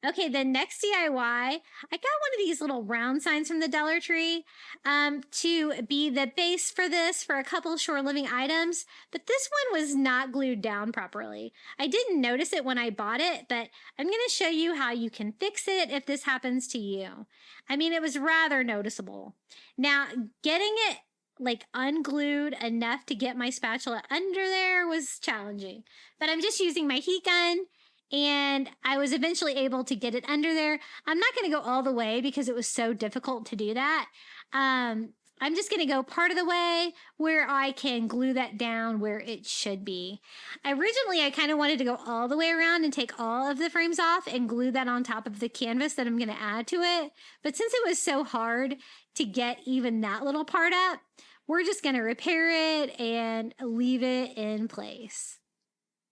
Okay, the next DIY, I got one of these little round signs from the Dollar Tree to be the base for this for a couple shore living items, but this one was not glued down properly. I didn't notice it when I bought it, but I'm going to show you how you can fix it if this happens to you. I mean, it was rather noticeable. Now, getting it like unglued enough to get my spatula under there was challenging, but I'm just using my heat gun and I was eventually able to get it under there. I'm not going to go all the way because it was so difficult to do that. I'm just going to go part of the way where I can glue that down where it should be. Originally, I kind of wanted to go all the way around and take all of the frames off and glue that on top of the canvas that I'm going to add to it. But since it was so hard to get even that little part up, we're just going to repair it and leave it in place.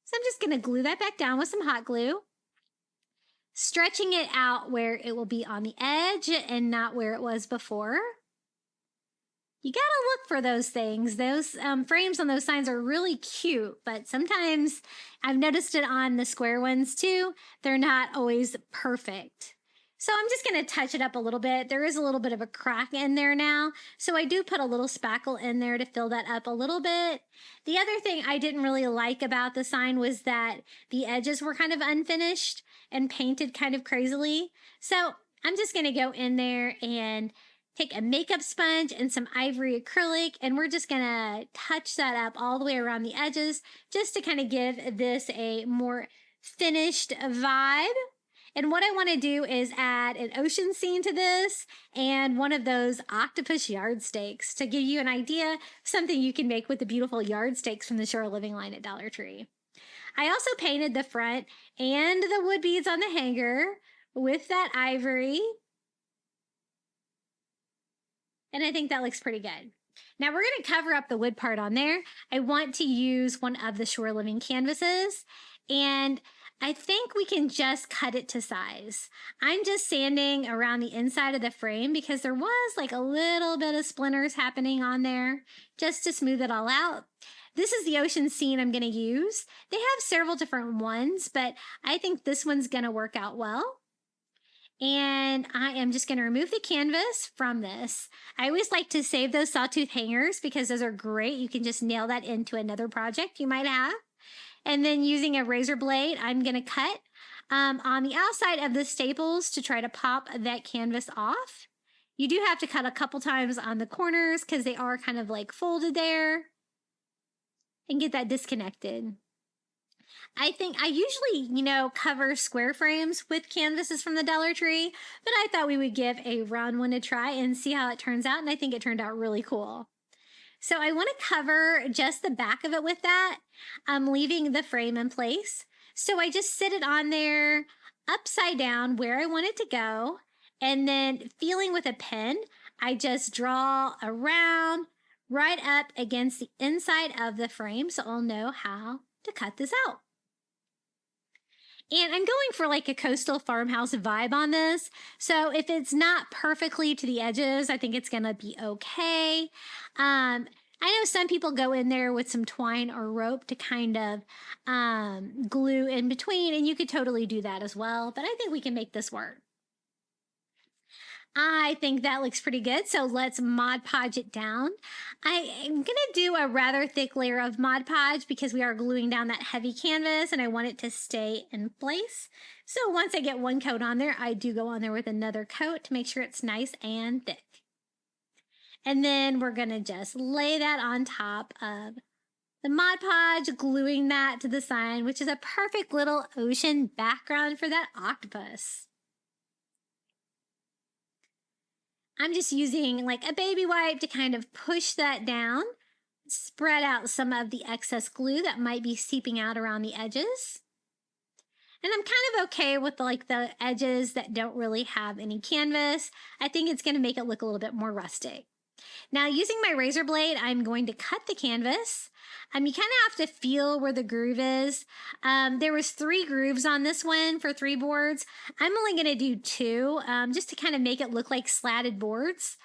So I'm just going to glue that back down with some hot glue, stretching it out where it will be on the edge and not where it was before. You got to look for those things. Those frames on those signs are really cute, but sometimes I've noticed it on the square ones too. They're not always perfect. So I'm just going to touch it up a little bit. There is a little bit of a crack in there now. So I do put a little spackle in there to fill that up a little bit. The other thing I didn't really like about the sign was that the edges were kind of unfinished and painted kind of crazily. So I'm just going to go in there and take a makeup sponge and some ivory acrylic, and we're just going to touch that up all the way around the edges just to kind of give this a more finished vibe. And what I want to do is add an ocean scene to this and one of those octopus yard stakes to give you an idea of something you can make with the beautiful yard stakes from the Shore Living line at Dollar Tree. I also painted the front and the wood beads on the hanger with that ivory. And I think that looks pretty good. Now we're going to cover up the wood part on there. I want to use one of the Shore Living canvases, and I think we can just cut it to size. I'm just sanding around the inside of the frame because there was like a little bit of splinters happening on there just to smooth it all out. This is the ocean scene I'm going to use. They have several different ones, but I think this one's going to work out well. And I am just going to remove the canvas from this. I always like to save those sawtooth hangers because those are great. You can just nail that into another project you might have. And then using a razor blade, I'm going to cut on the outside of the staples to try to pop that canvas off. You do have to cut a couple times on the corners because they are kind of like folded there, and get that disconnected. I think I usually, cover square frames with canvases from the Dollar Tree, but I thought we would give a round one a try and see how it turns out, and I think it turned out really cool. So I want to cover just the back of it with that. I'm leaving the frame in place. So I just sit it on there upside down where I want it to go. And then feeling with a pen, I just draw around right up against the inside of the frame so I'll know how to cut this out. And I'm going for like a coastal farmhouse vibe on this. So if it's not perfectly to the edges, I think it's going to be okay. I know some people go in there with some twine or rope to kind of glue in between, and you could totally do that as well. But I think we can make this work. I think that looks pretty good, so let's Mod Podge it down. I am going to do a rather thick layer of Mod Podge because we are gluing down that heavy canvas and I want it to stay in place. So once I get one coat on there, I do go on there with another coat to make sure it's nice and thick. And then we're going to just lay that on top of the Mod Podge, gluing that to the sign, which is a perfect little ocean background for that octopus. I'm just using like a baby wipe to kind of push that down, spread out some of the excess glue that might be seeping out around the edges. And I'm kind of okay with the edges that don't really have any canvas. I think it's going to make it look a little bit more rustic. Now, using my razor blade, I'm going to cut the canvas. You kind of have to feel where the groove is. There was 3 grooves on this one for 3 boards. I'm only going to do 2, just to kind of make it look like slatted boards.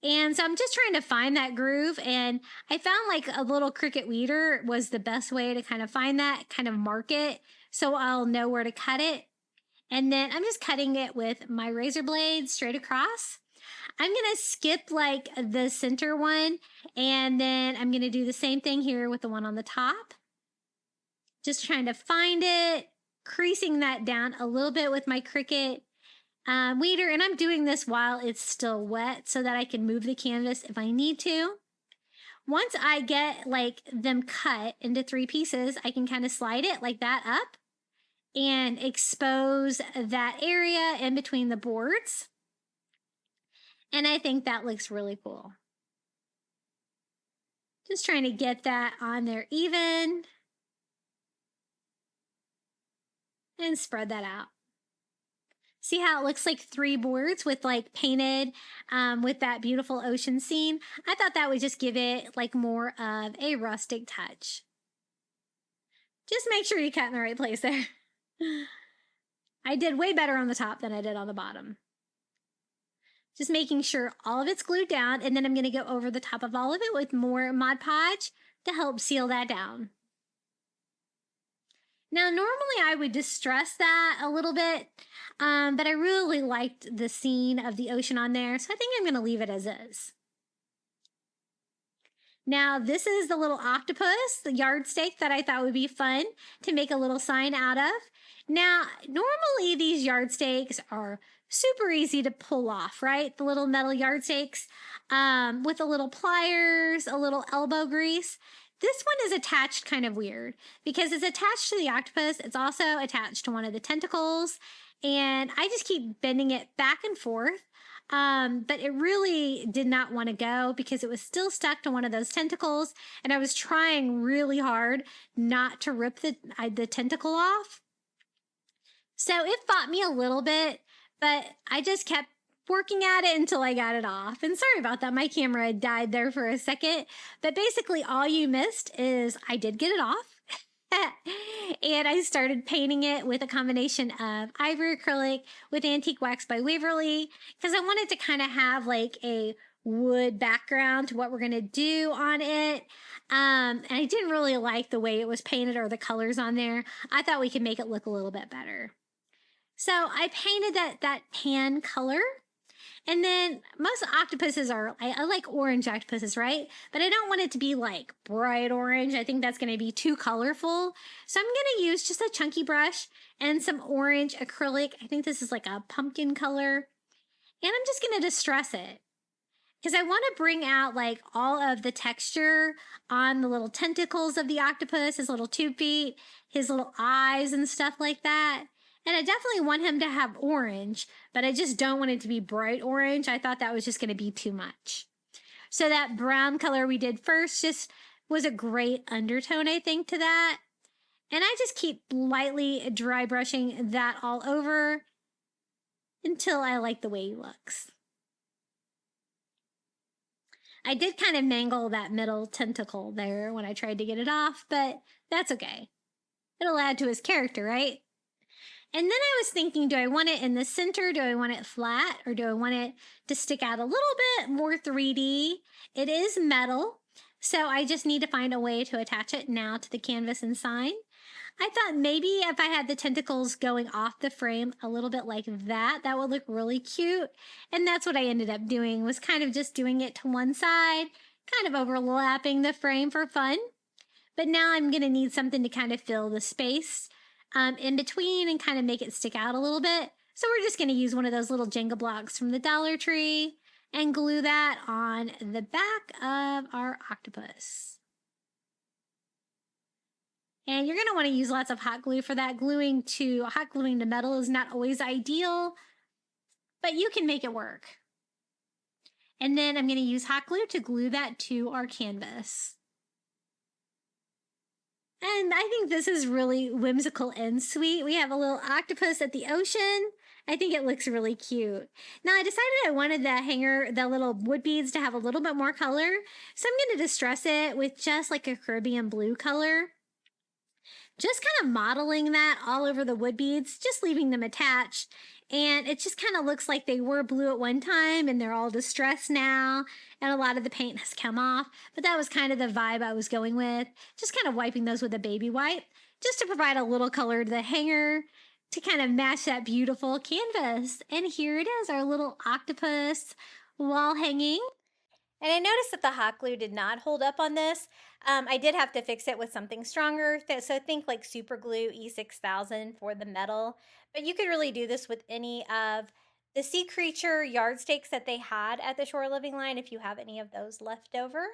And so I'm just trying to find that groove, and I found like a little Cricut weeder was the best way to kind of find that, kind of mark it, so I'll know where to cut it. And then I'm just cutting it with my razor blade straight across. I'm going to skip like the center one, and then I'm going to do the same thing here with the one on the top. Just trying to find it, creasing that down a little bit with my Cricut weeder. And I'm doing this while it's still wet so that I can move the canvas if I need to. Once I get like them cut into 3 pieces, I can kind of slide it like that up and expose that area in between the boards. And I think that looks really cool. Just trying to get that on there even. And spread that out. See how it looks like 3 boards with like painted with that beautiful ocean scene? I thought that would just give it like more of a rustic touch. Just make sure you cut in the right place there. I did way better on the top than I did on the bottom. Just making sure all of it's glued down, and then I'm going to go over the top of all of it with more Mod Podge to help seal that down. Now, normally I would distress that a little bit, but I really liked the scene of the ocean on there, so I think I'm going to leave it as is. Now, this is the little octopus, the yardstake that I thought would be fun to make a little sign out of. Now, normally these yardstakes are super easy to pull off, right? The little metal yardstakes with a little pliers, a little elbow grease. This one is attached kind of weird because it's attached to the octopus. It's also attached to one of the tentacles, and I just keep bending it back and forth. But it really did not want to go because it was still stuck to one of those tentacles, and I was trying really hard not to rip the tentacle off. So it fought me a little bit, but I just kept working at it until I got it off. And sorry about that, my camera died there for a second, but basically all you missed is I did get it off. And I started painting it with a combination of ivory acrylic with antique wax by Waverly, because I wanted to kind of have like a wood background to what we're going to do on it. And I didn't really like the way it was painted or the colors on there. I thought we could make it look a little bit better. So I painted that tan color. And then most octopuses are, I like orange octopuses, right? But I don't want it to be like bright orange. I think that's going to be too colorful. So I'm going to use just a chunky brush and some orange acrylic. I think this is like a pumpkin color. And I'm just going to distress it, because I want to bring out like all of the texture on the little tentacles of the octopus, his little tube feet, his little eyes and stuff like that. And I definitely want him to have orange, but I just don't want it to be bright orange. I thought that was just going to be too much. So that brown color we did first just was a great undertone, I think, to that. And I just keep lightly dry brushing that all over until I like the way he looks. I did kind of mangle that middle tentacle there when I tried to get it off, but that's okay. It'll add to his character, right? And then I was thinking, do I want it in the center? Do I want it flat? Or do I want it to stick out a little bit more 3D? It is metal, so I just need to find a way to attach it now to the canvas and sign. I thought maybe if I had the tentacles going off the frame a little bit like that, that would look really cute. And that's what I ended up doing, was kind of just doing it to one side, kind of overlapping the frame for fun. But now I'm going to need something to kind of fill the space in between and kind of make it stick out a little bit. So we're just going to use one of those little Jenga blocks from the Dollar Tree and glue that on the back of our octopus. And you're going to want to use lots of hot glue for that. Hot gluing to metal is not always ideal, but you can make it work. And then I'm going to use hot glue to glue that to our canvas. And I think this is really whimsical and sweet. We have a little octopus at the ocean. I think it looks really cute. Now I decided I wanted the little wood beads to have a little bit more color. So I'm going to distress it with just like a Caribbean blue color. Just kind of modeling that all over the wood beads, just leaving them attached. And it just kind of looks like they were blue at one time and they're all distressed now. And a lot of the paint has come off. But that was kind of the vibe I was going with. Just kind of wiping those with a baby wipe, just to provide a little color to the hanger. to kind of match that beautiful canvas. And here it is, our little octopus wall hanging. And I noticed that the hot glue did not hold up on this. I did have to fix it with something stronger. So think like super glue E6000 for the metal. But you could really do this with any of the sea creature yardsticks that they had at the shore living line if you have any of those left over.